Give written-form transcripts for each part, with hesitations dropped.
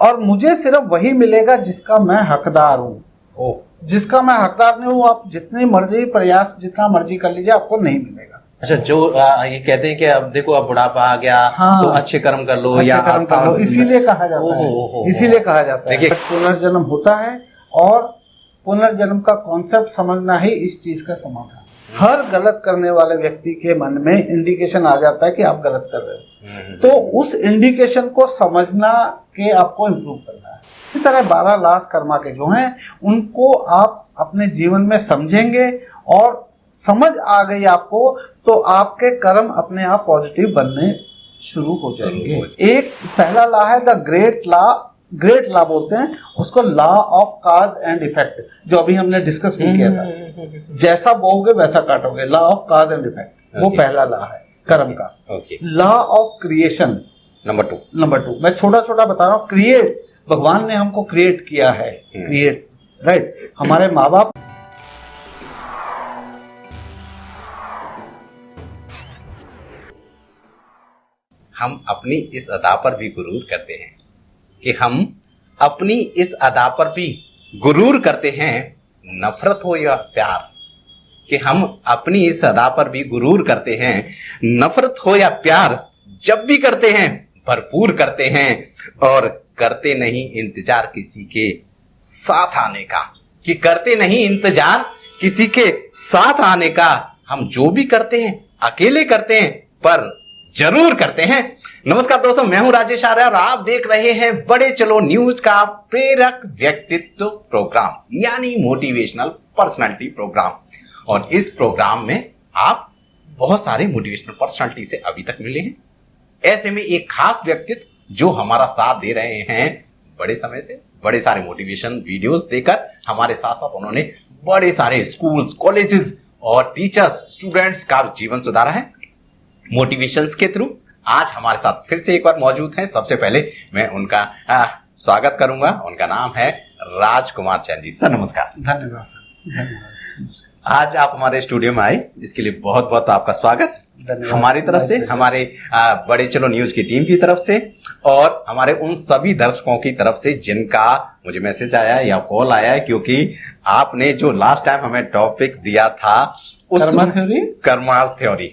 और मुझे सिर्फ वही मिलेगा जिसका मैं हकदार हूँ। जिसका मैं हकदार नहीं हूँ, आप जितनी मर्जी प्रयास जितना मर्जी कर लीजिए, आपको नहीं मिलेगा। अच्छा, जो ये कहते हैं कि अब देखो अब बुढ़ापा आ गया, हाँ, तो अच्छे कर्म कर लो, या आस्था, इसीलिए कहा जाता है, इसीलिए कहा जाता है पुनर्जन्म होता है। और पुनर्जन्म का कॉन्सेप्ट समझना ही इस चीज का समाधान। हर गलत करने वाले व्यक्ति के मन में इंडिकेशन आ जाता है कि आप गलत कर रहे हो, तो उस इंडिकेशन को समझना के आपको इम्प्रूव करना है। इसी तरह 12 लाख कर्मा के जो हैं उनको आप अपने जीवन में समझेंगे और समझ आ गई आपको, तो आपके कर्म अपने आप पॉजिटिव बनने शुरू हो जाएंगे। एक पहला लॉ है द ग्रेट लॉ बोलते हैं उसको, law of cause and effect, जो अभी हमने डिस्कस भी किया था। जैसा बोओगे वैसा काटोगे, law of cause and effect, वो पहला लॉ है कर्म का। लॉ ऑफ क्रिएशन नंबर 2 मैं छोटा छोटा बता रहा हूँ। क्रिएट, भगवान ने हमको क्रिएट किया है, क्रिएट, राइट। हमारे माँ बाप हम अपनी इस अदा पर भी गुरूर करते हैं कि हम अपनी इस अदा पर भी गुरूर करते हैं, नफरत हो या प्यार, कि हम अपनी इस अदा पर भी गुरूर करते हैं, नफरत हो या प्यार, जब भी करते हैं भरपूर करते हैं, और करते नहीं इंतजार किसी के साथ आने का, कि करते नहीं इंतजार किसी के साथ आने का। हम जो भी करते हैं अकेले करते हैं, पर जरूर करते हैं। नमस्कार दोस्तों, मैं हूं राजेश आर्य और आप देख रहे हैं बड़े चलो न्यूज का प्रेरक व्यक्तित्व प्रोग्राम, यानी मोटिवेशनल पर्सनालिटी प्रोग्राम। और इस प्रोग्राम में आप बहुत सारे मोटिवेशनल पर्सनालिटी से अभी तक मिले हैं। ऐसे में एक खास व्यक्तित्व जो हमारा साथ दे रहे हैं बड़े समय से, बड़े सारे मोटिवेशन वीडियोस देकर हमारे साथ साथ उन्होंने बड़े सारे स्कूल्स, कॉलेजेस और टीचर्स, स्टूडेंट्स का जीवन सुधारा है मोटिवेशंस के थ्रू। आज हमारे साथ फिर से एक बार मौजूद हैं। सबसे पहले मैं उनका स्वागत करूंगा। उनका नाम है राजकुमार चैन जी। सर नमस्कार। धन्यवाद सर। आज आप हमारे स्टूडियो में आए, इसके लिए बहुत बहुत आपका स्वागत हमारी तरफ से, हमारे बड़े चलो न्यूज की टीम की तरफ से, और हमारे उन सभी दर्शकों की तरफ से जिनका मुझे मैसेज आया या कॉल आया है, क्योंकि आपने जो लास्ट टाइम हमें टॉपिक दिया था कर्मास थ्योरी,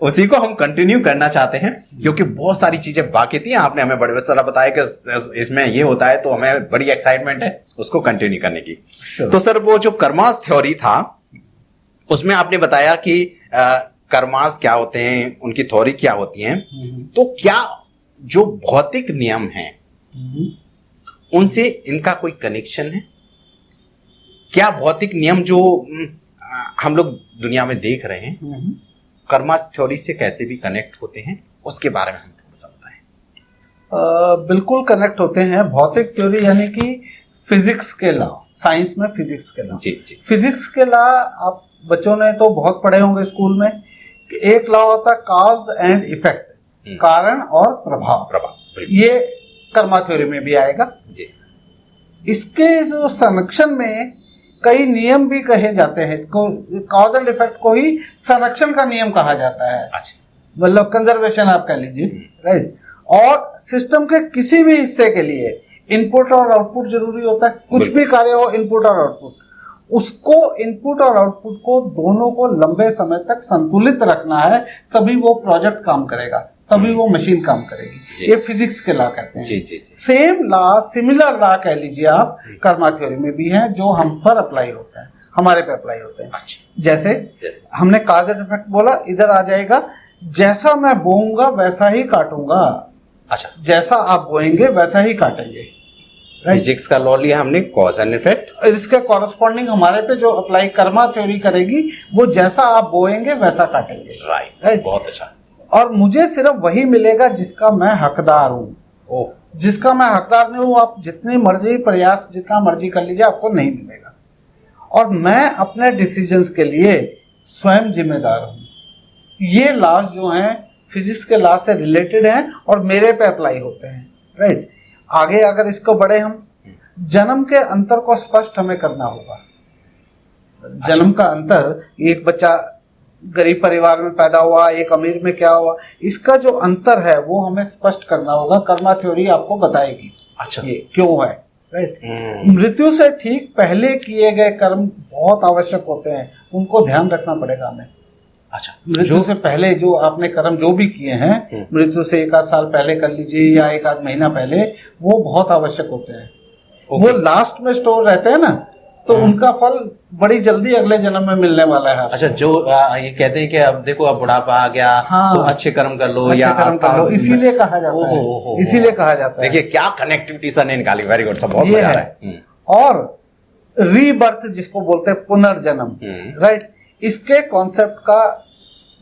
उसी को हम कंटिन्यू करना चाहते हैं, क्योंकि बहुत सारी चीजें बाकी थी। आपने हमें बड़े सारा बताया कि इसमें ये होता है, तो हमें बड़ी एक्साइटमेंट है उसको कंटिन्यू करने की। तो सर, वो जो कर्मास थ्योरी था उसमें आपने बताया कि कर्मास क्या होते हैं, उनकी थ्योरी क्या होती है, तो क्या जो भौतिक नियम हैं उनसे इनका कोई कनेक्शन है? क्या भौतिक नियम जो हम लोग दुनिया में देख रहे हैं कर्मास थ्योरी से कैसे भी कनेक्ट होते हैं, उसके बारे में हम थोड़ा सा बताएं। बिल्कुल कनेक्ट होते हैं। भौतिक थ्योरी यानी कि फिजिक्स के लॉ, साइंस में फिजिक्स के लॉ। जी। फिजिक्स के लॉ आप बच्चों ने तो बहुत पढ़े होंगे स्कूल में। एक लॉ होता है कॉज एंड इफेक्ट, कारण और प्रभाव। ये कर्मा थ्योरी में भी आएगा जी। इसके जो संरक्षण में कई नियम भी कहे जाते हैं। इसको कॉज एंड इफेक्ट को ही संरक्षण का नियम कहा जाता है। अच्छा, मतलब कंजर्वेशन आप कह लीजिए, राइट। और सिस्टम के किसी भी हिस्से के लिए इनपुट और आउटपुट जरूरी होता है। कुछ भी कार्य हो, इनपुट और आउटपुट, उसको इनपुट और आउटपुट को दोनों को लंबे समय तक संतुलित रखना है, तभी वो प्रोजेक्ट काम करेगा, तभी वो मशीन काम करेगी। ये फिजिक्स के लॉ कहते हैं। जी। सेम लॉ, सिमिलर लॉ कह लीजिए आप, कर्मा थ्योरी में भी है, जो हम पर अप्लाई होता है, हमारे पे अप्लाई होते हैं। अच्छा। जैसे हमने कॉज एंड इफेक्ट बोला, इधर आ जाएगा, जैसा मैं बोऊंगा वैसा ही काटूंगा। अच्छा, जैसा आप बोएंगे वैसा ही काटेंगे। फिजिक्स का लॉ लिया हमने, कॉज एंड इफेक्ट, इसके कॉरेस्पॉन्डिंग हमारे पे जो अप्लाई कर्मा थ्योरी करेगी, वो जैसा आप बोएंगे वैसा काटेंगे। राइट। बहुत अच्छा। और मुझे सिर्फ वही मिलेगा जिसका मैं हकदार हूँ। जिसका मैं हकदार नहीं हूँ, आप जितनी मर्जी प्रयास जितना मर्जी कर लीजिए, आपको नहीं मिलेगा। और मैं अपने डिसीजंस के लिए स्वयं जिम्मेदार हूँ। ये लॉज जो हैं फिजिक्स के लॉ से रिलेटेड हैं और मेरे पे अप्लाई होते हैं, राइट। आगे अगर इसको बढ़े, हम जन्म के अंतर को स्पष्ट हमें करना होगा। जन्म का अंतर, एक बच्चा गरीब परिवार में पैदा हुआ, एक अमीर में क्या हुआ, इसका जो अंतर है वो हमें स्पष्ट करना होगा। कर्मा थ्योरी आपको बताएगी। अच्छा। ये क्यों है, राइट। मृत्यु से ठीक पहले किए गए कर्म बहुत आवश्यक होते हैं, उनको ध्यान रखना पड़ेगा हमें। अच्छा, मृत्यु से पहले जो आपने कर्म जो भी किए हैं, मृत्यु से 1 आध साल पहले कर लीजिए या 1 आध महीना पहले, वो बहुत आवश्यक होते हैं। वो लास्ट में स्टोर रहते हैं ना, तो उनका फल बड़ी जल्दी अगले जन्म में मिलने वाला है। अच्छा, जो ये कहते हैं कि अब देखो अब बुढ़ापा आ गया, हाँ, तो अच्छे कर्म कर लो, अच्छे या कर्म कर लो, इसीलिए कहा जाता है, इसीलिए कहा जाता है। देखिए क्या कनेक्टिविटी सर ने निकाली, वेरी गुड सर, बहुत मजा आ रहा है। और रीबर्थ जिसको बोलते हैं पुनर्जन्म, राइट, इसके कॉन्सेप्ट का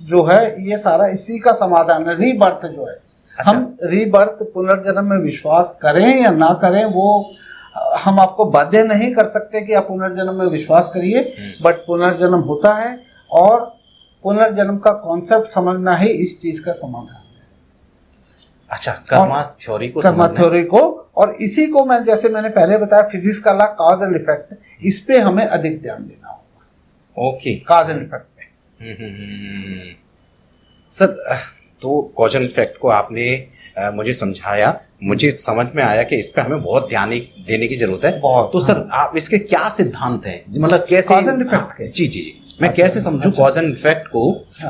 जो है ये सारा इसी का समाधान है, रीबर्थ जो है। अच्छा। हम रीबर्थ पुनर्जन्म में विश्वास करें या ना करें, वो हम आपको बाध्य नहीं कर सकते कि आप पुनर्जन्म में विश्वास करिए, बट पुनर्जन्म होता है और पुनर्जन्म का कॉन्सेप्ट समझना ही इस चीज का समाधान है। अच्छा, कर्मा थ्योरी को, कर्मा थ्योरी को, और इसी को मैं जैसे मैंने पहले बताया फिजिक्स का लॉ कॉज एंड इफेक्ट, इस पे हमें अधिक ध्यान देना होगा। ओके, कॉज एंड इफेक्ट पे। सर तो कॉज एंड इफेक्ट को आपने मुझे समझाया, मुझे समझ में आया कि इस पे हमें बहुत ध्यान देने की जरूरत है। तो सर आप इसके क्या सिद्धांत हैं, मतलब कैसे कॉज एंड इफेक्ट के? जी जी जी, मैं कैसे समझूं कॉज एंड इफेक्ट को,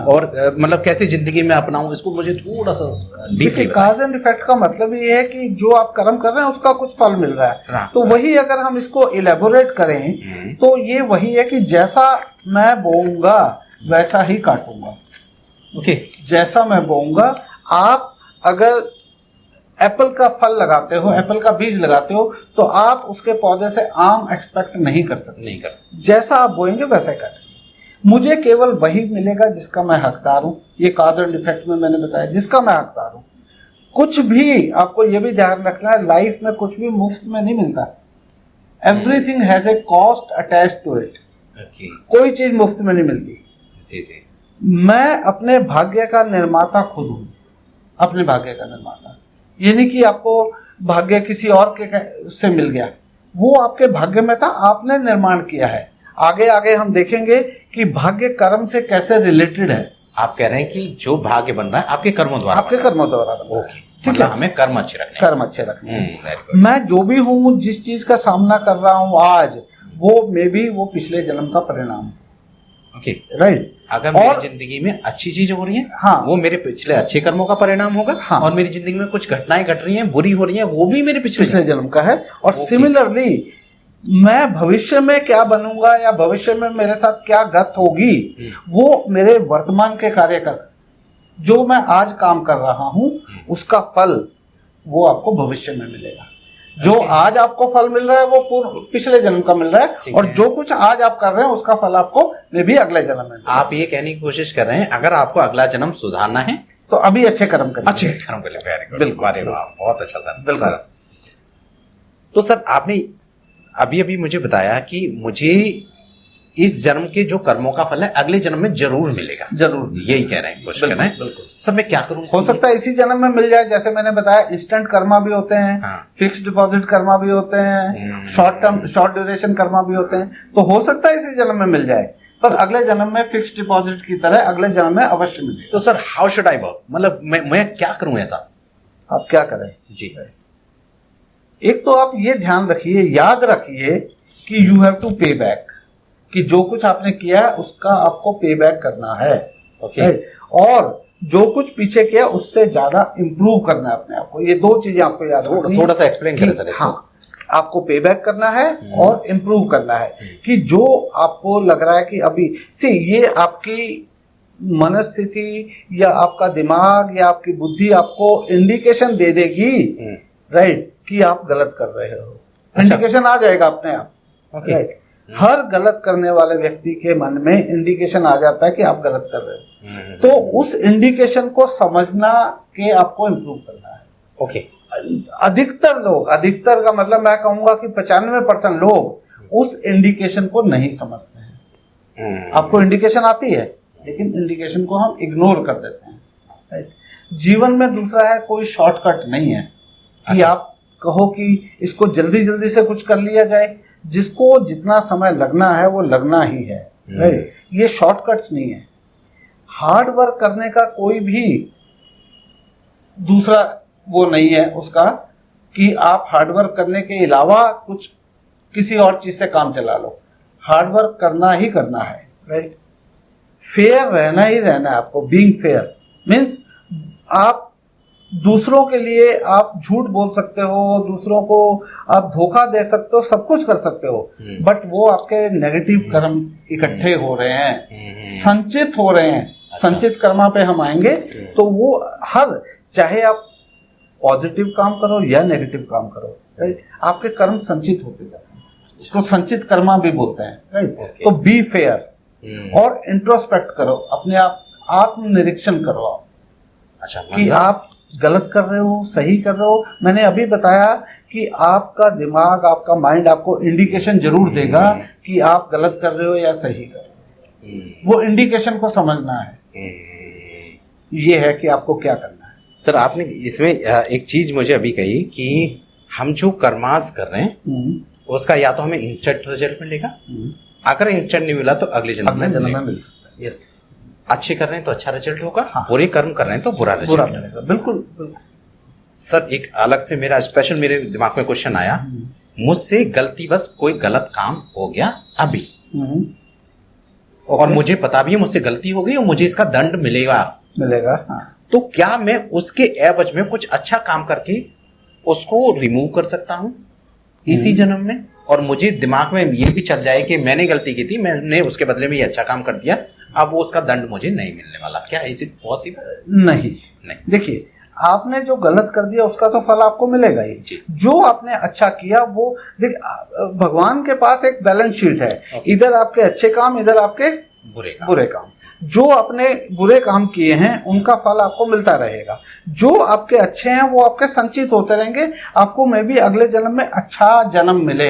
और मतलब कैसे जिंदगी में अपनाऊं इसको, मुझे थोड़ा सा डीपली बताएं। कॉज एंड इफेक्ट का मतलब ये है कि जो आप कर्म कर रहे हैं उसका कुछ फल मिल रहा है, तो वही अगर हम इसको इलेबोरेट करें तो ये वही है कि जैसा मैं बोऊंगा वैसा ही काटूंगा। ओके, जैसा मैं बोऊंगा, आप अगर एप्पल का फल लगाते हो, एप्पल का बीज लगाते हो, तो आप उसके पौधे से आम एक्सपेक्ट नहीं कर सकते। जैसा आप बोएंगे वैसा ही काटेंगे। मुझे केवल वही मिलेगा जिसका मैं हकदार हूं। ये कॉज एंड इफेक्ट में मैंने बताया, जिसका मैं हकदार हूं। कुछ भी आपको ये भी ध्यान रखना है, लाइफ में कुछ भी मुफ्त में नहीं मिलता। Everything has a cost attached to it. कोई चीज मुफ्त में नहीं मिलती। जी जी, मैं अपने भाग्य का निर्माता खुद हूं, अपने भाग्य का निर्माता। ये नहीं कि आपको भाग्य किसी और के से मिल गया, वो आपके भाग्य में था, आपने निर्माण किया है। आगे आगे हम देखेंगे कि भाग्य कर्म से कैसे रिलेटेड है। आप कह रहे हैं कि जो भाग्य बन रहा है आपके कर्मों द्वारा, आपके कर्मों द्वारा। ओके, ठीक है, हमें कर्म अच्छे रखने, कर्म अच्छे रखने। मैं जो भी हूँ, जिस चीज का सामना कर रहा हूँ आज, वो मे भी वो पिछले जन्म का परिणाम। Okay, right. अगर मेरी जिंदगी में अच्छी चीजें हो रही हैं, हाँ, वो मेरे पिछले अच्छे कर्मों का परिणाम होगा। हाँ, और मेरी जिंदगी में कुछ घटनाएं घट रही हैं, बुरी हो रही हैं, वो भी मेरे पिछले जन्म का है। और सिमिलरली मैं भविष्य में क्या बनूंगा या भविष्य में मेरे साथ क्या गत होगी, वो मेरे वर्तमान के कार्य का, जो मैं आज काम कर रहा हूं उसका फल वो आपको भविष्य में मिलेगा। जो आज आपको फल मिल रहा है वो पिछले जन्म का मिल रहा है, और जो कुछ आज आप कर रहे हैं उसका फल आपको मे भी अगले जन्म में। आप ये कहने की कोशिश कर रहे हैं अगर आपको अगला जन्म सुधारना है तो अभी अच्छे कर्म करें, अच्छे कर्म करें। वेरी गुड, बिल्कुल, बहुत अच्छा सर। तो सर आपने अभी अभी मुझे बताया कि मुझे इस जन्म के जो कर्मों का फल है अगले जन्म में जरूर मिलेगा, जरूर, यही कह रहे हैं, कोशिश कर रहे हैं। बिल्कुल सर, मैं क्या करूं? हो सकता है इसी जन्म में मिल जाए। जैसे मैंने बताया, इंस्टेंट कर्मा भी होते हैं, फिक्स डिपॉजिट कर्मा भी होते हैं, शॉर्ट ड्यूरेशन कर्मा भी होते हैं। तो हो सकता है इसी जन्म में मिल जाए, पर अगले जन्म में फिक्स डिपॉजिट की तरह अगले जन्म में अवश्य मिलेगा। तो sir how should I work, मतलब मैं क्या करूं ऐसा? आप क्या करें जी? एक तो आप ये ध्यान रखिए, याद रखिए कि यू हैव टू पे बैक, कि जो कुछ आपने किया उसका आपको पे बैक करना है। ओके, और जो कुछ पीछे किया उससे ज्यादा इंप्रूव करना है अपने आप को। ये दो चीजें आपको याद रखनी है। थोड़ा सा एक्सप्लेन करें सर इसको। हाँ, आपको पे बैक करना है और इम्प्रूव करना है। कि जो आपको लग रहा है कि अभी से ये आपकी मनस्थिति या आपका दिमाग या आपकी बुद्धि आपको इंडिकेशन दे देगी, राइट, कि आप गलत कर रहे हो। इंडिकेशन आ जाएगा अपने आप, राइट। हर गलत करने वाले व्यक्ति के मन में इंडिकेशन आ जाता है कि आप गलत कर रहे हो। तो उस इंडिकेशन को समझना के आपको इम्प्रूव करना है। ओके, अधिकतर लोग, अधिकतर का मतलब मैं कहूंगा कि 95% लोग उस इंडिकेशन को नहीं समझते हैं। आपको इंडिकेशन आती है, लेकिन इंडिकेशन को हम इग्नोर कर देते हैं, राइट। जीवन में दूसरा है, कोई शॉर्टकट नहीं है कि आप कहो कि इसको जल्दी जल्दी से कुछ कर लिया जाए। जिसको जितना समय लगना है वो लगना ही है, राइट। ये शॉर्टकट्स नहीं है। हार्ड वर्क करने का कोई भी दूसरा वो नहीं है उसका, कि आप हार्डवर्क करने के अलावा कुछ किसी और चीज से काम चला लो। हार्डवर्क करना ही करना है, राइट। फेयर रहना ही रहना है आपको। बीइंग फेयर मीन्स आप दूसरों के लिए आप झूठ बोल सकते हो, दूसरों को आप धोखा दे सकते हो, सब कुछ कर सकते हो, बट वो आपके नेगेटिव कर्म इकट्ठे हो रहे हैं, संचित हो रहे हैं। संचित कर्मा पे हम आएंगे। तो वो हर, चाहे आप पॉजिटिव काम करो या नेगेटिव काम करो, राइट, आपके कर्म संचित होते जाते हैं। तो संचित कर्मा भी बोलते हैं, राइट। तो बी फेयर और इंट्रोस्पेक्ट करो, अपने आप आत्मनिरीक्षण करो आप। अच्छा, कि आप गलत कर रहे हो, सही कर रहे हो। मैंने अभी बताया कि आपका दिमाग, आपका माइंड आपको इंडिकेशन जरूर देगा कि आप गलत कर रहे हो या सही कर रहे हो। वो इंडिकेशन को समझना है। ये है कि आपको क्या करना है। सर, आपने इसमें एक चीज मुझे अभी कही कि हम जो कर्मास कर रहे हैं उसका या तो हमें इंस्टेंट रिजल्ट मिलेगा, अगर इंस्टेंट नहीं मिला तो अगले जन्म में मिल सकता है। यस, अच्छे कर रहे हैं तो अच्छा रिजल्ट होगा, हाँ। बुरे कर्म कर रहे हैं तो बुरा रिजल्ट मिलेगा। बिल्कुल बिल्कुल। सर, एक अलग से मेरा स्पेशल मेरे दिमाग में क्वेश्चन आया, मुझसे गलती बस कोई गलत काम हो गया अभी, और मुझे पता भी है मुझसे गलती हो गई और मुझे इसका दंड मिलेगा, हाँ। तो क्या मैं उसके एवज में कुछ अच्छा काम करके उसको रिमूव कर सकता हूँ इसी जन्म में, और मुझे दिमाग में ये भी चल जाए कि मैंने गलती की थी, मैंने उसके बदले में ये अच्छा काम कर दिया, अब वो उसका दंड मुझे नहीं मिलने वाला। क्या इज इट पॉसिबल? नहीं। देखिए, आपने जो गलत कर दिया उसका तो फल आपको मिलेगा ही। जो आपने अच्छा किया वो, देख, भगवान के पास एक बैलेंस शीट है, इधर आपके अच्छे काम, इधर आपके बुरे काम। जो आपने बुरे काम किए हैं उनका फल आपको मिलता रहेगा, जो आपके अच्छे हैं वो आपके संचित होते रहेंगे। आपको मे भी अगले जन्म में अच्छा जन्म मिले,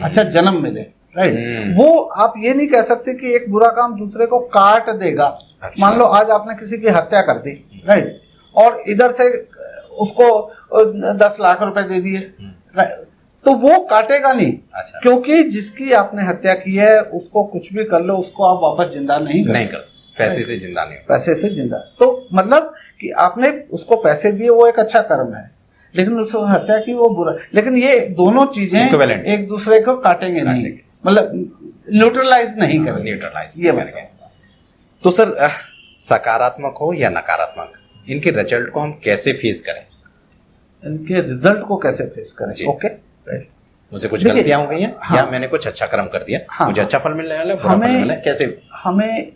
अच्छा जन्म मिले, राइट। वो आप ये नहीं कह सकते कि एक बुरा काम दूसरे को काट देगा। अच्छा। मान लो आज आपने किसी की हत्या कर दी, राइट, और इधर से उसको 10 लाख रुपए दे दिए, तो वो काटेगा नहीं। अच्छा। क्योंकि जिसकी आपने हत्या की है उसको कुछ भी कर लो, उसको आप वापस जिंदा नहीं कर सकते। पैसे से जिंदा नहीं, पैसे से जिंदा। तो मतलब कि आपने उसको पैसे दिए वो एक अच्छा कर्म है, लेकिन उसको हत्या की वो बुरा। लेकिन ये दोनों चीजें एक दूसरे को काटेंगे नहीं, मतलब न्यूट्रलाइज नहीं करेंगे। न्यूट्रलाइज ये बन गए। तो सर, सकारात्मक हो या नकारात्मक, इनके रिजल्ट को हम कैसे फेस करें? इनके रिजल्ट को कैसे फेस करें? Okay, right. मुझे कुछ गलतियां हो गई हैं, हाँ, या मैंने कुछ अच्छा कर्म कर दिया, हाँ, मुझे अच्छा फल मिलने वाला है, बुरा फल मिलने वाला है, कैसे?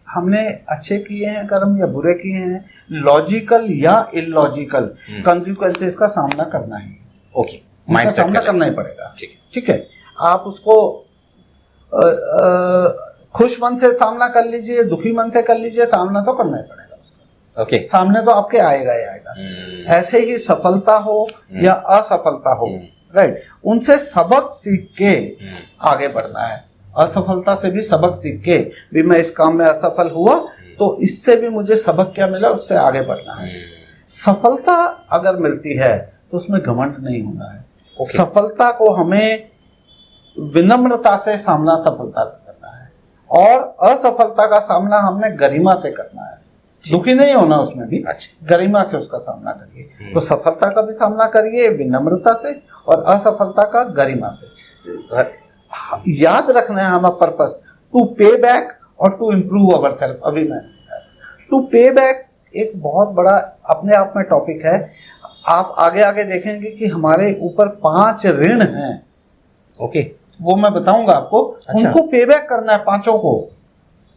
हमने अच्छे किए हैं कर्म या बुरे किए हैं, लॉजिकल या इलॉजिकल कॉन्सिक्वेंसेस का सामना करना है। ओके, माइंड सामना करना ही पड़ेगा। ठीक है। आप उसको खुश मन से सामना कर लीजिए, दुखी मन से कर लीजिए, सामना तो करना ही पड़ेगा उसका। ओके, सामने तो आपके आएगा ही आएगा। ऐसे ही सफलता हो या असफलता हो, राइट, उनसे सबक सीख के आगे बढ़ना है। असफलता से भी सबक सीख के भी मैं इस काम में असफल हुआ तो इससे भी मुझे सबक क्या मिला, उससे आगे बढ़ना है। सफलता अगर मिलती है तो उसमें घमंड नहीं होना है। सफलता को हमें विनम्रता से सामना सफलता करना है, और असफलता का सामना हमने गरिमा से करना है। दुखी नहीं होना उसमें भी, गरिमा से उसका सामना करिए। तो सफलता का भी सामना करिए विनम्रता से, और असफलता का गरिमा से। याद रखना है हमारा पर्पस, टू पे बैक और टू इम्प्रूव अवर सेल्फ। अभी मैं टू पे बैक एक बहुत बड़ा अपने आप में टॉपिक है। आप आगे आगे देखेंगे कि हमारे ऊपर 5 ऋण हैं। ओके, वो मैं बताऊंगा आपको। अच्छा। उनको पे बैक करना है, 5 को।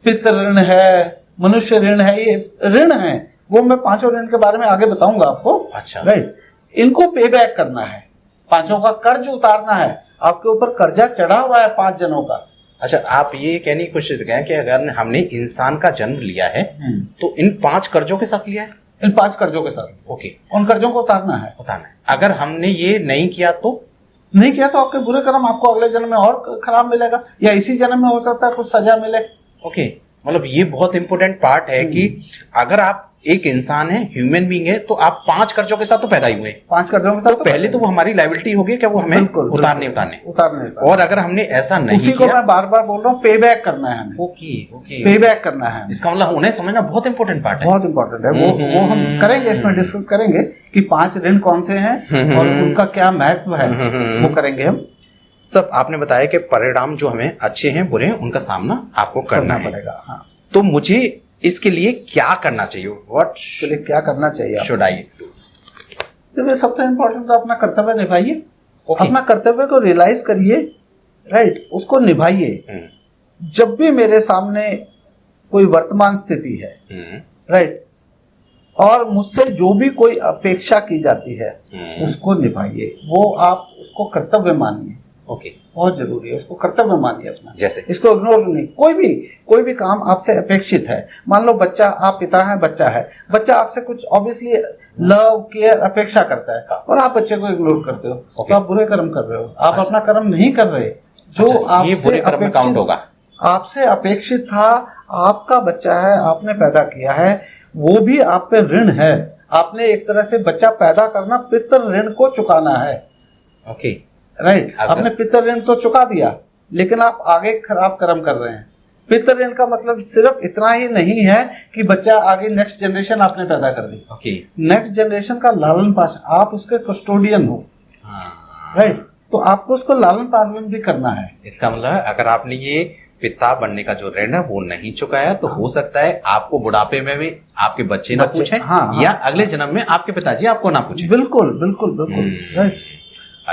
पितृ ऋण है, मनुष्य ऋण है, ये ऋण है। वो मैं 5 ऋण के बारे में आगे बताऊंगा आपको। अच्छा, राइट। इनको पे बैक करना है, 5 का कर्ज उतारना है। आपके ऊपर कर्जा चढ़ा हुआ है 5 जनों का। अच्छा, आप ये कहने की कोशिश करें कि अगर हमने इंसान का जन्म लिया है तो इन 5 कर्जों के साथ लिया है, इन 5 कर्जों के साथ। ओके, उन कर्जों को उतारना है। अगर हमने ये नहीं किया तो आपके बुरे कर्म आपको अगले जन्म में और खराब मिलेगा, या इसी जन्म में हो सकता है कुछ सजा मिले। ओके, मतलब ये बहुत इंपॉर्टेंट पार्ट है कि अगर आप एक इंसान है, ह्यूमन बीइंग है, तो आप 5 कर्जों के साथ तो पैदा ही हुए। 5 कर्जों के साथ तो पहले तो वो हमारी लायबिलिटी होगी क्या, वो हमें उतारने। और अगर हमने ऐसा नहीं उसी को मैं बार बार बोल रहा हूँ, पे बैक करना है हमें। ओके पे बैक करना है। इसका मतलब उन्हें समझना बहुत इंपॉर्टेंट पार्ट है। बहुत इंपॉर्टेंट है। वो हम करेंगे, इसमें डिस्कस करेंगे कि 5 ऋण कौन से हैं और उनका क्या महत्व है, वो करेंगे हम। सब आपने बताया कि परिणाम जो हमें अच्छे हैं बुरे हैं उनका सामना आपको करना पड़ेगा। हाँ। तो मुझे इसके लिए क्या करना चाहिए, व्हाट क्या करना चाहिए, शुड आई डू? देखिए सबसे इम्पोर्टेंट तो अपना कर्तव्य निभाइए। अपना कर्तव्य को रियलाइज करिए, राइट, उसको निभाइए। जब भी मेरे सामने कोई वर्तमान स्थिति है, राइट, और मुझसे जो भी कोई अपेक्षा की जाती है उसको निभाइए। वो आप उसको कर्तव्य मानिए। बहुत जरूरी है, उसको कर्तव्य मानिए अपना। जैसे इसको इग्नोर नहीं। कोई भी काम आपसे अपेक्षित है, मान लो बच्चा, आप पिता हैं, बच्चा आपसे कुछ ऑब्वियसली लव केयर अपेक्षा करता है और आप बच्चे को इग्नोर करते हो, तो आप बुरे कर्म कर रहे हो। आप अपना कर्म नहीं कर रहे जो आपसे अपेक्षित था। आपका बच्चा है, आपने पैदा किया है, वो भी आप पे ऋण है। आपने एक तरह से बच्चा पैदा करना, पितृ ऋण को चुकाना है। राइट, आपने पितृ ऋण तो चुका दिया, लेकिन आप आगे खराब कर्म कर रहे हैं। पितृ ऋण का मतलब सिर्फ इतना ही नहीं है कि बच्चा आगे नेक्स्ट जनरेशन आपने पैदा कर दी। नेक्स्ट जनरेशन का लालन पालन, आप उसके कस्टोडियन हो। राइट, तो आपको उसको लालन पालन भी करना है। इसका मतलब अगर आपने ये पिता बनने का जो ऋण है वो नहीं चुकाया तो हो सकता है आपको बुढ़ापे में भी आपके बच्चे ना पूछे, या अगले जन्म में आपके पिताजी आपको ना पूछे। बिल्कुल। राइट,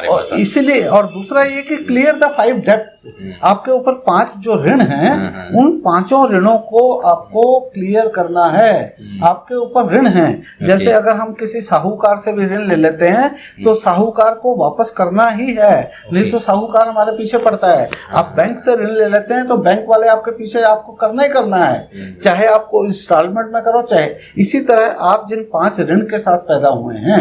और इसीलिए, और दूसरा ये कि क्लियर द 5 डेब्ट्स। आपके ऊपर 5 जो ऋण हैं, उन 5 ऋणों को आपको क्लियर करना है। आपके ऊपर ऋण हैं। जैसे अगर हम किसी साहूकार से भी ऋण ले लेते हैं तो साहूकार को वापस करना ही है, नहीं तो साहूकार हमारे पीछे पड़ता है। आप बैंक से ऋण ले लेते हैं तो बैंक वाले आपके पीछे, आपको करना ही करना है, चाहे आपको इंस्टॉलमेंट में करो, चाहे। इसी तरह आप जिन 5 ऋण के साथ पैदा हुए हैं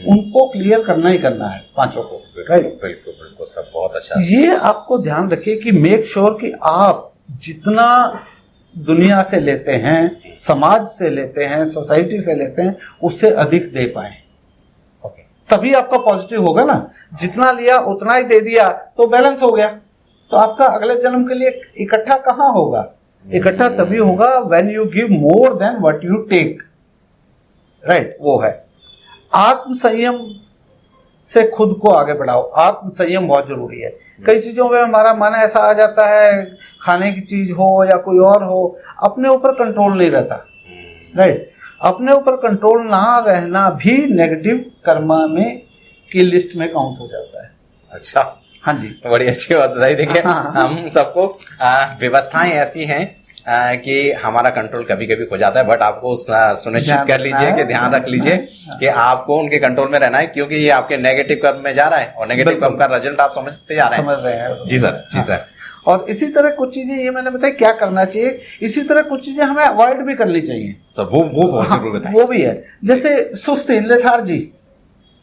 उनको क्लियर करना ही करना है, 5 को। बिल्कुल सब बहुत अच्छा। ये आपको ध्यान रखिए कि मेक श्योर कि आप जितना दुनिया से लेते हैं, समाज से लेते हैं, सोसाइटी से लेते हैं, उससे अधिक दे पाए। तभी आपका पॉजिटिव होगा ना। जितना लिया उतना ही दे दिया तो बैलेंस हो गया, तो आपका अगले जन्म के लिए इकट्ठा कहाँ होगा? इकट्ठा तभी होगा when you give more than what you take. Right, वो है आत्म संयम से खुद को आगे बढ़ाओ। आत्म संयम बहुत जरूरी है। कई चीजों में हमारा मन ऐसा आ जाता है, खाने की चीज हो या कोई और हो, अपने ऊपर कंट्रोल नहीं रहता। राइट, अपने ऊपर कंट्रोल ना रहना भी नेगेटिव कर्मा में की लिस्ट में काउंट हो जाता है। अच्छा, हाँ जी, बड़ी अच्छी बात बताई। देखिए हम सबको व्यवस्थाएं ऐसी हैं कि हमारा कंट्रोल कभी कभी खो जाता है, बट आपको सुनिश्चित कर लीजिए कि ध्यान रख लीजिए कि आपको उनके कंट्रोल में रहना है, क्योंकि ये आपके नेगेटिव कर्म में जा रहा है और नेगेटिव कर्म का रिजल्ट आप समझते जा रहे हैं। जी सर। और इसी तरह कुछ चीजें, ये मैंने बताया क्या करना चाहिए, इसी तरह कुछ चीजें हमें अवॉइड भी करनी चाहिए। सब वो बहुत जरूर बताएं। वो भी है, जैसे सुस्ती, लेथार्जी,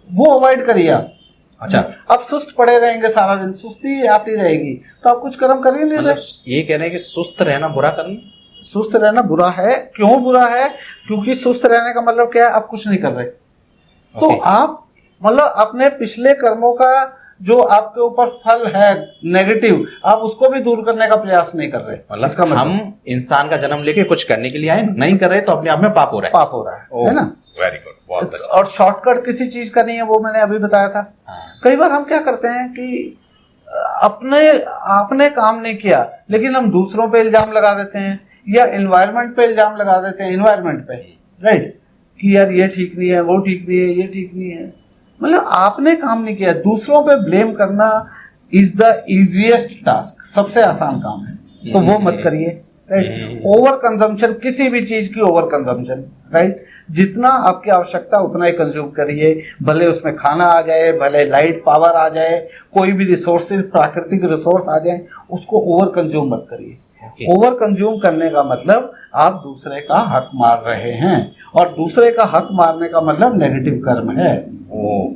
वो अवॉइड करिए आप। अच्छा, अब सुस्त पड़े रहेंगे सारा दिन, सुस्ती आती रहेगी तो आप कुछ कर्म कर ही नहीं रहे। ये कह रहे हैं कि सुस्त रहना बुरा कर्म? सुस्त रहना बुरा है। क्यों बुरा है? क्योंकि सुस्त रहने का मतलब क्या है? आप कुछ नहीं कर रहे। तो आप मतलब अपने पिछले कर्मों का जो आपके ऊपर फल है नेगेटिव, आप उसको भी दूर करने का प्रयास नहीं कर रहे। मतलब हम इंसान का जन्म लेके कुछ करने के लिए आए, नहीं कर रहे तो अपने आप में पाप हो रहा है ना। वेरी गुड, बहुत अच्छा। और शॉर्टकट किसी चीज का नहीं है, वो मैंने अभी बताया था। कई बार हम क्या करते हैं कि आपने काम नहीं किया लेकिन हम दूसरों पे इल्जाम लगा देते हैं, या एनवायरनमेंट पे इल्जाम लगा देते हैं, एनवायरनमेंट पे। राइट, कि यार ये ठीक नहीं है, वो ठीक नहीं है, ये ठीक नहीं है। मतलब आपने काम नहीं किया, दूसरों पे ब्लेम करना इज द इजीएस्ट टास्क, सबसे आसान काम है, तो वो मत करिए। राइट, ओवर कंजम्पशन, किसी भी चीज की ओवर कंजम्पशन। राइट, जितना आपकी आवश्यकता उतना ही कंज्यूम करिए, भले उसमें खाना आ जाए, भले लाइट पावर आ जाए, कोई भी रिसोर्सेज, प्राकृतिक रिसोर्स आ जाए, उसको ओवर कंज्यूम मत करिए। ओवर कंज्यूम करने का मतलब आप दूसरे का हक मार रहे हैं, और दूसरे का हक मारने का मतलब नेगेटिव कर्म है,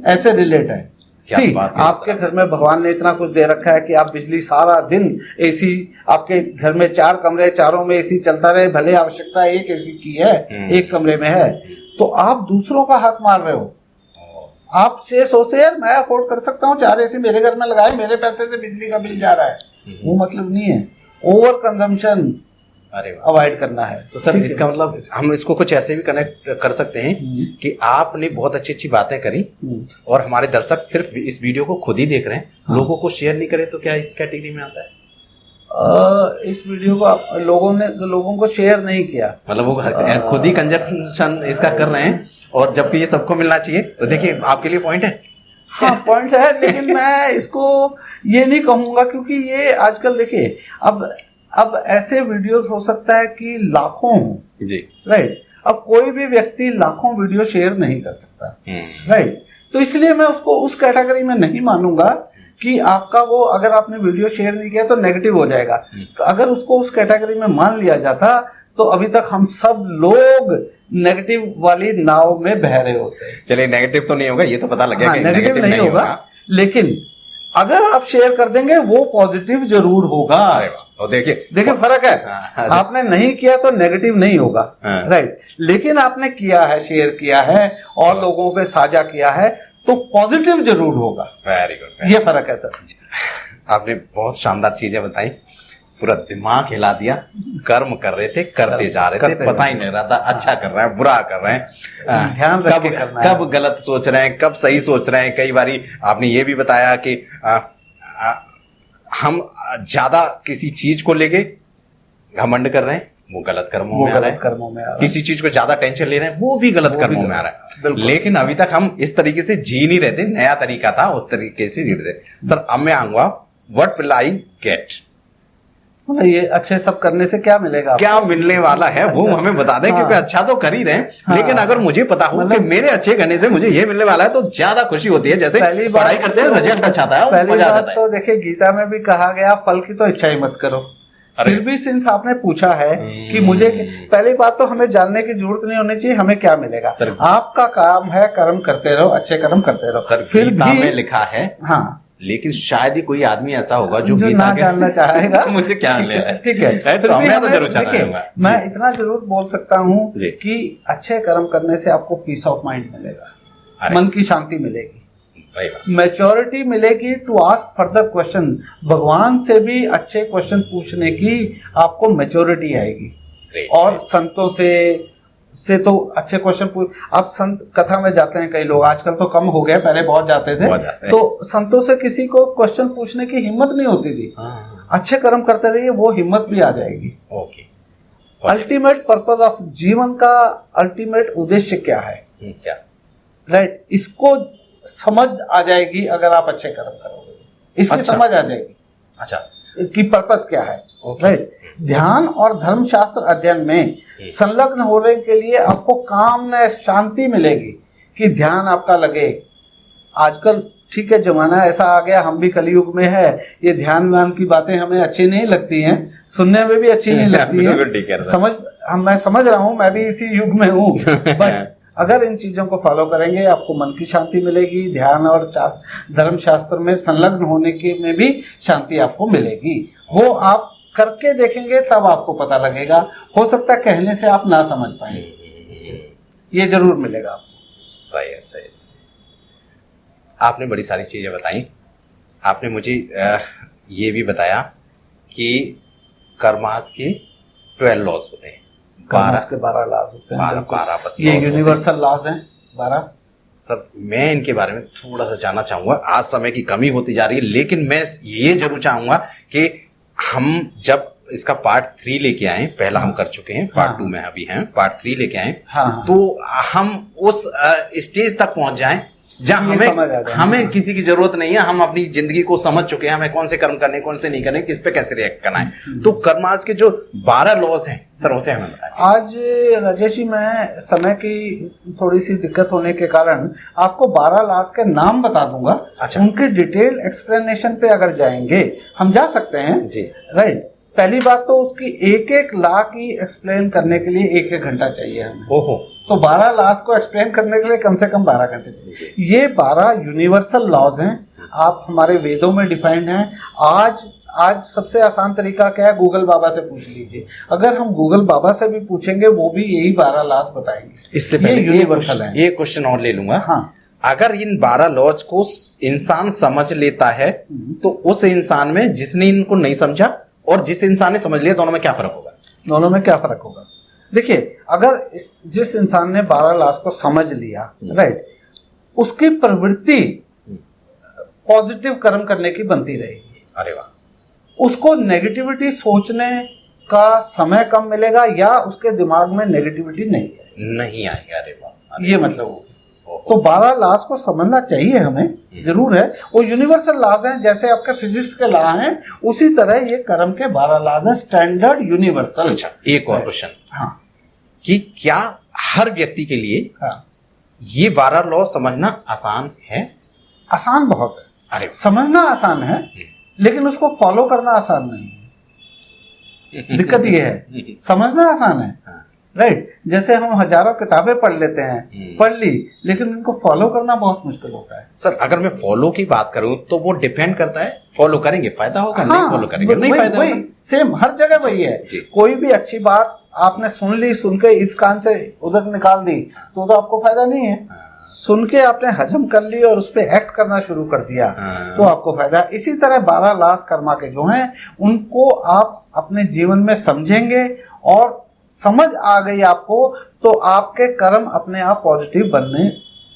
ऐसे रिलेट है। क्या सी बात है। आपके घर में भगवान ने इतना कुछ दे रखा है कि आप बिजली सारा दिन एसी, आपके घर में 4 कमरे, चारों में एसी चलता रहे, भले आवश्यकता एक एसी की है, एक कमरे में है, तो आप दूसरों का हक मार रहे हो। आप ये सोचते हैं यार मैं अफोर्ड कर सकता हूँ, 4 एसी मेरे घर में लगाए, मेरे पैसे से बिजली का बिल जा रहा है, वो मतलब नहीं है। ओवर कंजम्पशन अवॉइड करना है। तो सर इसका मतलब हम इसको कुछ ऐसे भी कनेक्ट कर सकते हैं कि आपने बहुत अच्छी अच्छी बातें करी और हमारे दर्शक सिर्फ इस वीडियो को खुद ही देख रहे हैं, लोगों को शेयर नहीं करें तो क्या इस कैटेगरी में आता है? इस वीडियो को आप लोगों को शेयर नहीं किया, मतलब वो खुद ही कंजप्शन इसका कर रहे हैं, और जबकि ये सबको मिलना चाहिए, तो देखिए आपके लिए पॉइंट है। हाँ पॉइंट है, लेकिन मैं इसको ये नहीं कहूंगा, क्योंकि ये आजकल देखिए अब ऐसे वीडियोस हो सकता है कि लाखों जी, राइट। अब कोई भी व्यक्ति लाखों वीडियो शेयर नहीं कर सकता, राइट। तो इसलिए मैं उसको उस कैटेगरी में नहीं मानूंगा कि आपका वो, अगर आपने वीडियो शेयर नहीं किया तो नेगेटिव हो जाएगा। तो अगर उसको उस कैटेगरी में मान लिया जाता तो अभी तक हम सब लोग नेगेटिव वाली नाव में बह रहे होते हैं। चलिए नेगेटिव तो नहीं होगा, ये तो पता लग गया हाँ, कि नेगेटिव नहीं होगा, लेकिन अगर आप शेयर कर देंगे वो पॉजिटिव जरूर होगा। अरे वाह, तो देखिए फर्क है। आपने नहीं किया तो नेगेटिव नहीं होगा, राइट। लेकिन आपने किया है, शेयर किया है और लोगों पे साझा किया है तो पॉजिटिव जरूर होगा। वेरी गुड, ये फर्क है सर। आपने बहुत शानदार चीजें बताई, पूरा दिमाग हिला दिया। कर्म कर रहे थे, करते जा रहे थे, पता ही नहीं रहा था अच्छा कर रहे हैं बुरा कर रहे हैं, ध्यान रख के करना है। कब गलत सोच रहे हैं, कब सही सोच रहे हैं। कई बारी आपने ये भी बताया कि हम ज्यादा किसी चीज को लेके घमंड कर रहे हैं, वो गलत कर्मों में आ रहा है। किसी चीज को ज्यादा टेंशन ले रहे हैं, वो भी गलत कर्मों में आ रहा है। लेकिन अभी तक हम इस तरीके से जी नहीं रहे थे, नया तरीका था, उस तरीके से जी रहे थे। सर अब मैं आऊंगा, व्हाट विल आई गेट, ये अच्छे सब करने से क्या मिलेगा, क्या मिलने वाला है वो हमें बता दें। क्योंकि अच्छा तो कर ही रहे हैं, लेकिन अगर मुझे पता हो कि मेरे अच्छे करने से मुझे ये मिलने वाला है तो ज्यादा खुशी होती है। जैसे पढ़ाई करते हैं रिजल्ट अच्छा आता है, पहली बात तो देखिए गीता में भी कहा गया फल की तो इच्छा ही मत करो। फिर भी सिंस आपने पूछा है कि मुझे, पहली बात तो हमें जानने की जरूरत नहीं होनी चाहिए हमें क्या मिलेगा। आपका काम है कर्म करते रहो, अच्छे कर्म करते रहो। सर फिर भी लिखा है, हाँ, लेकिन शायद ही कोई आदमी ऐसा होगा जो ना जानना चाहेगा मुझे क्या मिलेगा। ठीक है, तो मैं तो जरूर चाहूंगा। मैं इतना जरूर बोल सकता हूँ कि अच्छे कर्म करने से आपको पीस ऑफ माइंड मिलेगा, मन की शांति मिलेगी, मैच्योरिटी मिलेगी टू आस्क फर्दर क्वेश्चन। भगवान से भी अच्छे क्वेश्चन पूछने की आपको मैच्योरिटी आएगी। और संतों से तो अच्छे क्वेश्चन आप संत कथा में जाते हैं कई लोग, आजकल तो कम हो गया, पहले बहुत जाते थे। तो संतों से किसी को क्वेश्चन पूछने की हिम्मत नहीं होती थी। अच्छे कर्म करते रहिए, वो हिम्मत भी आ जाएगी। ओके, अल्टीमेट पर्पस ऑफ जीवन का अल्टीमेट उद्देश्य क्या है, क्या, राइट, इसको समझ आ जाएगी अगर आप अच्छे कर्म करोगे, इसकी समझ आ जाएगी। अच्छा, कि पर्पस क्या है, राइट। ध्यान और धर्म शास्त्र अध्ययन में संलग्न होने के लिए आपको कामनेस, शांति मिलेगी कि ध्यान आपका लगे। आजकल ठीक है जमाना ऐसा आ गया, हम भी कलयुग में है, ये ध्यान व्यान की बातें हमें अच्छी नहीं लगती हैं, सुनने में भी अच्छी नहीं लगती है। मैं समझ रहा हूँ, मैं भी इसी युग में हूँ। बट अगर इन चीजों को फॉलो करेंगे आपको मन की शांति मिलेगी। ध्यान और धर्म शास्त्र में संलग्न होने के में भी शांति आपको मिलेगी। वो आप करके देखेंगे तब आपको पता लगेगा। हो सकता है कहने से आप ना समझ पाए, ये जरूर मिलेगा आपको। सही है, सही है। आपने बड़ी सारी चीजें बताई। आपने मुझे ये भी बताया कि कर्मास के 12 लॉज होते हैं, 12 लॉज होते हैं, 12 ये यूनिवर्सल लॉज हैं 12। सर मैं इनके बारे में थोड़ा सा जानना चाहूंगा। आज समय की कमी होती जा रही है, लेकिन मैं ये जरूर चाहूंगा कि हम जब इसका पार्ट 3 लेके आए, पहला हम कर चुके हैं, पार्ट 2 में अभी हैं, पार्ट 3 लेके आए, तो हम उस स्टेज तक पहुंच जाएं जहां हमें किसी की जरूरत नहीं है, हम अपनी जिंदगी को समझ चुके हैं, हमें कौन से कर्म करने, कौन से नहीं करने, किस पे कैसे रिएक्ट करना है। तो कर्मास के जो 12 लॉज हैं सर, उसे हमें बताएं। आज राजेश जी, मैं समय की थोड़ी सी दिक्कत होने के कारण आपको 12 लॉज के नाम बता दूंगा। अच्छा। उनके डिटेल एक्सप्लेनेशन पे अगर जाएंगे, हम जा सकते हैं जी, राइट। पहली बात तो उसकी एक एक लॉ की एक्सप्लेन करने के लिए एक एक घंटा चाहिए हमें। ओहो। तो 12 लॉज को एक्सप्लेन करने के लिए कम से कम 12 घंटे चाहिए। ये 12 यूनिवर्सल लॉज हैं, आप हमारे वेदों में डिफाइंड हैं। आज सबसे आसान तरीका क्या है, गूगल बाबा से पूछ लीजिए। अगर हम गूगल बाबा से भी पूछेंगे वो भी यही 12 लॉज बताएंगे। इससे पहले यूनिवर्सल है। ये क्वेश्चन और ले लूंगा। हाँ, अगर इन 12 लॉज को इंसान समझ लेता है तो उस इंसान में जिसने इनको नहीं समझा और जिस इंसान ने समझ लिया, दोनों में क्या फर्क होगा? दोनों में क्या फर्क होगा? देखिए, अगर जिस इंसान ने 12 लॉज को समझ लिया, राइट, उसकी प्रवृत्ति पॉजिटिव कर्म करने की बनती रहेगी। अरे वाह। उसको नेगेटिविटी सोचने का समय कम मिलेगा या उसके दिमाग में नेगेटिविटी नहीं आएगा। अरे वाह, ये मतलब हो। तो 12 लॉज को समझना चाहिए हमें, जरूर है। वो यूनिवर्सल लॉज हैं, जैसे आपके फिजिक्स के लॉ हैं, उसी तरह ये कर्म के 12 लॉज हैं, स्टैंडर्ड यूनिवर्सल। अच्छा, एक और क्वेश्चन। हाँ, कि क्या हर व्यक्ति के लिए ये 12 लॉ समझना आसान है? आसान बहुत है। अरे समझना आसान है, लेकिन उसको फॉलो करना आसान नहीं है। दिक्कत ये है, समझना आसान है, राइट। जैसे हम हजारों किताबें पढ़ लेते हैं, पढ़ ली, लेकिन उनको फॉलो करना बहुत मुश्किल होता है। सर, अगर मैं फॉलो की बात करूं तो वो डिपेंड करता है, फॉलो करेंगे फायदा होगा, नहीं फॉलो करेंगे नहीं फायदा होगा। सेम हर जगह वही है। कोई भी अच्छी बात आपने सुन ली, सुन के इस कान से उधर निकाल दी तो आपको फायदा नहीं है। सुन के आपने हजम कर ली और उस पर एक्ट करना शुरू कर दिया तो आपको फायदा। इसी तरह 12 लॉज कर्मा के जो हैं, उनको आप अपने जीवन में समझेंगे और समझ आ गई आपको तो आपके कर्म अपने आप पॉजिटिव बनने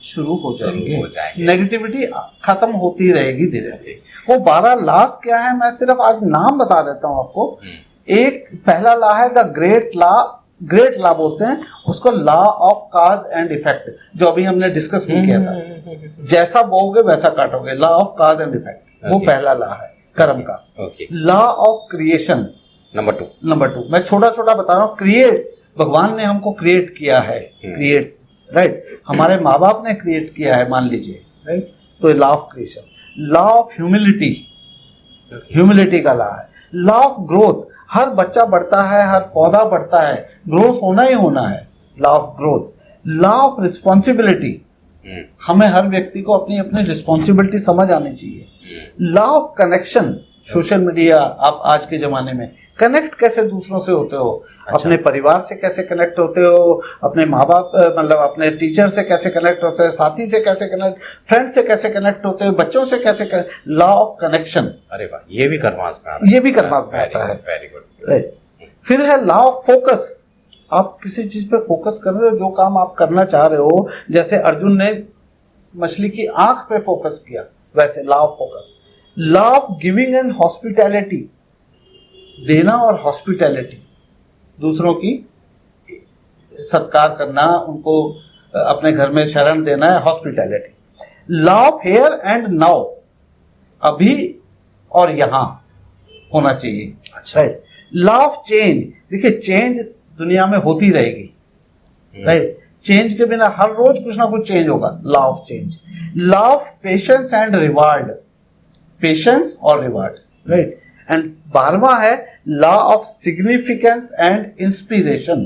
शुरू हो जाएंगे। नेगेटिविटी खत्म होती रहेगी धीरे धीरे। वो 12 लॉज क्या है, मैं सिर्फ आज नाम बता देता हूं आपको। एक पहला लॉ है द ग्रेट लॉ बोलते हैं उसको, law of cause and effect, जो अभी हमने डिस्कस भी किया था। जैसा बोओगे वैसा काटोगे, law of cause and effect, वो पहला लॉ है कर्म का। Law of creation number 2। मैं छोटा छोटा बता रहा हूँ। क्रिएट, भगवान ने हमको क्रिएट किया है, क्रिएट, राइट। हमारे माँ बाप ने क्रिएट किया है, मान लीजिए, राइट। तो law of creation. Law of humility, humility का लॉ है। लॉ ऑफ ग्रोथ, हर बच्चा बढ़ता है, हर पौधा बढ़ता है, ग्रोथ होना ही होना है, law of growth. Law of responsibility, हमें हर व्यक्ति को अपनी अपनी रिस्पॉन्सिबिलिटी समझ आनी चाहिए। Law of connection, social media, आप आज के जमाने में कनेक्ट कैसे दूसरों से होते हो, अपने परिवार से कैसे कनेक्ट होते हो, अपने माँ बाप मतलब अपने टीचर से कैसे कनेक्ट होते हो, साथी से कैसे कनेक्ट, फ्रेंड से कैसे कनेक्ट होते हो, बच्चों से कैसे कनेक्ट, लॉ ऑफ कनेक्शन। अरे वाह, ये भी कर्मास में आता है। ये भी कर्मास में आता है। Very good, right. फिर है लॉ ऑफ फोकस, आप किसी चीज पे फोकस कर रहे हो, जो काम आप करना चाह रहे हो, जैसे अर्जुन ने मछली की आंख पे फोकस किया, वैसे law of focus. Law of giving and hospitality, देना और हॉस्पिटैलिटी, दूसरों की सत्कार करना, उनको अपने घर में शरण देना है, hospitality. Law of here and now, अभी और यहां होना चाहिए। अच्छा, राइट। लॉ ऑफ चेंज, देखिए चेंज दुनिया में होती रहेगी, राइट। चेंज के बिना हर रोज कुछ ना कुछ चेंज होगा, law of change. Law of patience and reward, patience और रिवार्ड, राइट। एंड 12वां है law of significance and inspiration.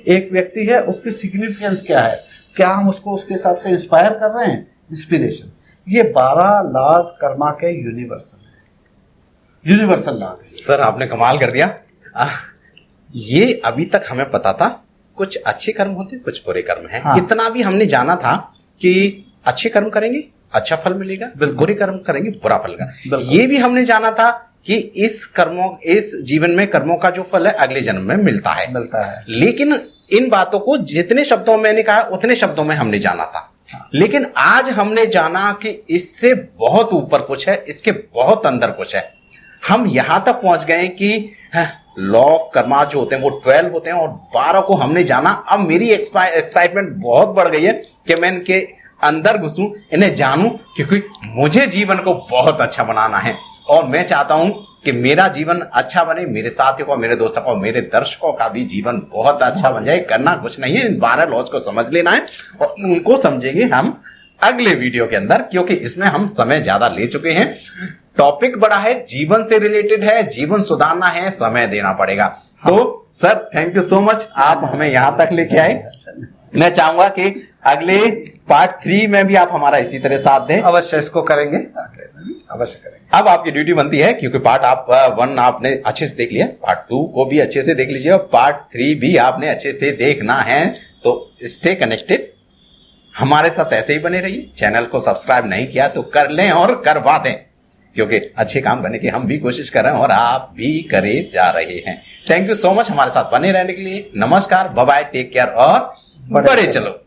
एक व्यक्ति है, उसकी सिग्निफिकेंस क्या है, क्या हम उसको उसके हिसाब से इंस्पायर कर रहे हैं, इंस्पिरेशन। ये 12 लॉज कर्मा के यूनिवर्सल लॉज। सर आपने कमाल कर दिया। ये अभी तक हमें पता था कुछ अच्छे कर्म होते हैं, कुछ बुरे कर्म हैं। हाँ। इतना भी हमने जाना था कि अच्छे कर्म करेंगे अच्छा फल मिलेगा, बुरे कर्म करेंगे बुरा फल मिलेगा। ये भी हमने जाना था कि इस जीवन में कर्मों का जो फल है अगले जन्म में मिलता है। लेकिन इन बातों को जितने शब्दों में मैंने कहा उतने शब्दों में हमने जाना था। हाँ। लेकिन आज हमने जाना कि इससे बहुत ऊपर कुछ है, इसके बहुत अंदर कुछ है। हम यहां तक पहुंच गए कि लॉ ऑफ कर्मा जो होते हैं वो 12 होते हैं और 12 को हमने जाना। अब मेरी एक्साइटमेंट बहुत बढ़ गई है कि मैं इनके अंदर घुसूं, इन्हें जानूं, क्योंकि मुझे जीवन को बहुत अच्छा बनाना है और मैं चाहता हूं कि मेरा जीवन अच्छा बने, मेरे साथियों का, मेरे दोस्तों का, मेरे दर्शकों का भी जीवन बहुत अच्छा बन जाए। करना कुछ नहीं है, इन 12 लॉज को समझ लेना है और उनको समझेंगे हम अगले वीडियो के अंदर, क्योंकि इसमें हम समय ज्यादा ले चुके हैं। टॉपिक बड़ा है, जीवन से रिलेटेड है, जीवन सुधारना है, समय देना पड़ेगा। तो sir thank you so much, आप हमें यहां तक लेके आए। मैं चाहूंगा कि अगले पार्ट 3 में भी आप हमारा इसी तरह साथ दें। अवश्य इसको करेंगे, अवश्य करेंगे। अब आपकी ड्यूटी बनती है, क्योंकि पार्ट आप 1 आपने अच्छे से देख लिया, पार्ट 2 को भी अच्छे से देख लीजिए और पार्ट 3 भी आपने अच्छे से देखना है। तो स्टे कनेक्टेड, हमारे साथ ऐसे ही बने रहिए। चैनल को सब्सक्राइब नहीं किया तो कर लें और करवा दें, क्योंकि अच्छे काम करने की हम भी कोशिश कर रहे हैं और आप भी करे जा रहे हैं। थैंक यू सो मच हमारे साथ बने रहने के लिए। नमस्कार, बाय बाय, टेक केयर और बड़े चलो।